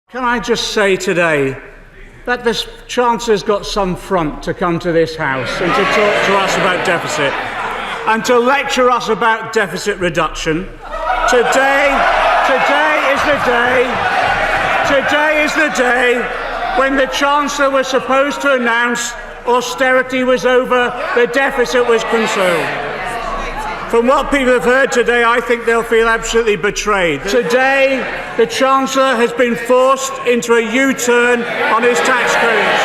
Can I just say today that the Chancellor's got some front to come to this House and to talk to us about deficit and to lecture us about deficit reduction. Today is the day when the Chancellor was supposed to announce austerity was over, the deficit was consumed. From what people have heard today, I think they'll feel absolutely betrayed. Today, the Chancellor has been forced into a U-turn on his tax codes.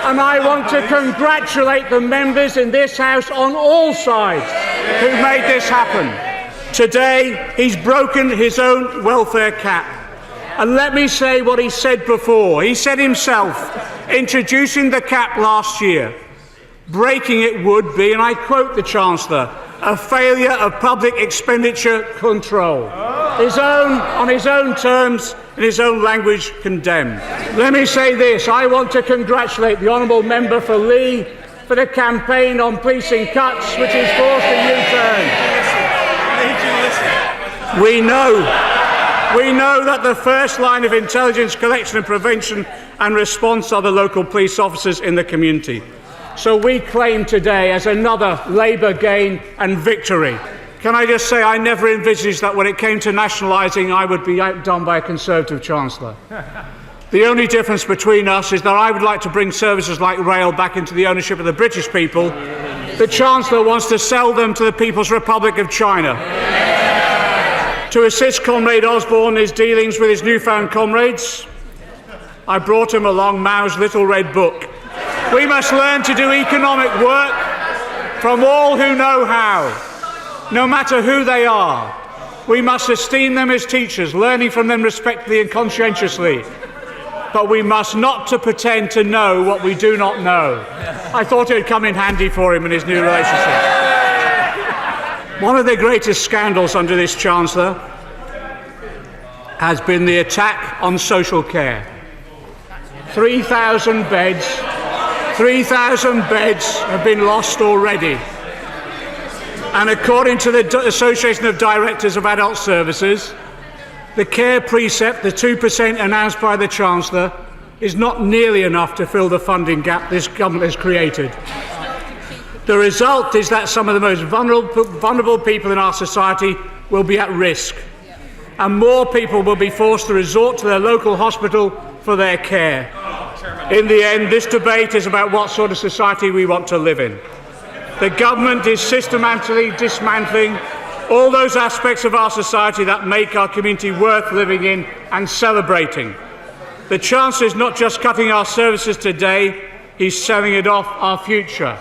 And I want to congratulate the members in this House on all sides who made this happen. Today, he's broken his own welfare cap. And let me say what he said before. He said himself, introducing the cap last year, breaking it would be, and I quote the Chancellor, a failure of public expenditure control. On his own terms, in his own language, condemned. Let me say this, I want to congratulate the Honourable Member for Lee for the campaign on policing cuts, which has forced a U-turn. We know that the first line of intelligence collection and prevention and response are the local police officers in the community. So we claim today as another Labour gain and victory. Can I just say I never envisaged that when it came to nationalising I would be outdone by a Conservative Chancellor. The only difference between us is that I would like to bring services like rail back into the ownership of the British people. The Chancellor wants to sell them to the People's Republic of China. To assist Comrade Osborne in his dealings with his newfound comrades, I brought him along Mao's Little Red Book. We must learn to do economic work from all who know how, no matter who they are. We must esteem them as teachers, learning from them respectfully and conscientiously. But we must not to pretend to know what we do not know. I thought it would come in handy for him in his new relationship. One of the greatest scandals under this Chancellor has been the attack on social care. 3,000 beds have been lost already. And according to the Association of Directors of Adult Services, the care precept, the 2% announced by the Chancellor, is not nearly enough to fill the funding gap this government has created. The result is that some of the most vulnerable people in our society will be at risk, and more people will be forced to resort to their local hospital for their care. In the end, this debate is about what sort of society we want to live in. The government is systematically dismantling all those aspects of our society that make our community worth living in and celebrating. The Chancellor is not just cutting our services today, he's selling it off our future.